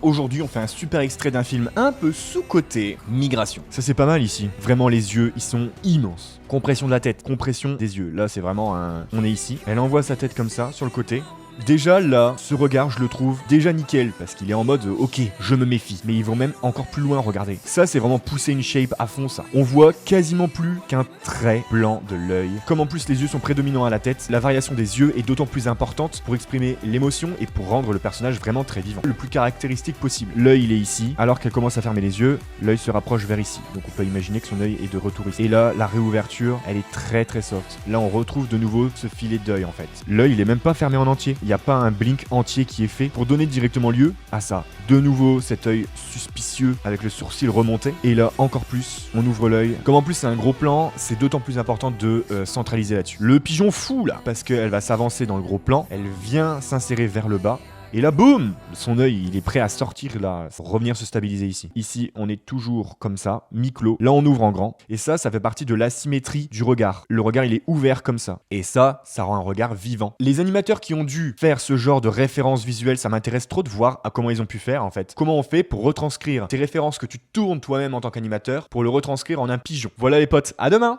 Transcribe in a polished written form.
Aujourd'hui, on fait un super extrait d'un film un peu sous-coté, Migration. Ça c'est pas mal ici. Vraiment, les yeux, ils sont immenses. Compression de la tête, compression des yeux. Là, c'est vraiment un... On est ici. Elle envoie sa tête comme ça, sur le côté. Déjà là, ce regard, je le trouve déjà nickel, parce qu'il est en mode ok, je me méfie. Mais ils vont même encore plus loin, regardez. Ça, c'est vraiment pousser une shape à fond, ça. On voit quasiment plus qu'un trait blanc de l'œil. Comme en plus les yeux sont prédominants à la tête, la variation des yeux est d'autant plus importante pour exprimer l'émotion et pour rendre le personnage vraiment très vivant. Le plus caractéristique possible. L'œil, il est ici, alors qu'elle commence à fermer les yeux, l'œil se rapproche vers ici. Donc on peut imaginer que son œil est de retour ici. Et là, la réouverture, elle est très très soft. Là, on retrouve de nouveau ce filet d'œil en fait. L'œil, il est même pas fermé en entier. Il n'y a pas un blink entier qui est fait pour donner directement lieu à ça. De nouveau, cet œil suspicieux avec le sourcil remonté. Et là, encore plus, on ouvre l'œil. Comme en plus, c'est un gros plan, c'est d'autant plus important de centraliser là-dessus. Le pigeon fou, là, parce qu'elle va s'avancer dans le gros plan. Elle vient s'insérer vers le bas. Et là, boum, son œil, il est prêt à sortir là, pour revenir se stabiliser ici. Ici, on est toujours comme ça, mi-clos. Là, on ouvre en grand. Et ça fait partie de l'asymétrie du regard. Le regard, il est ouvert comme ça. Et ça rend un regard vivant. Les animateurs qui ont dû faire ce genre de références visuelles, ça m'intéresse trop de voir à comment ils ont pu faire, en fait. Comment on fait pour retranscrire tes références que tu tournes toi-même en tant qu'animateur, pour le retranscrire en un pigeon. Voilà les potes, à demain!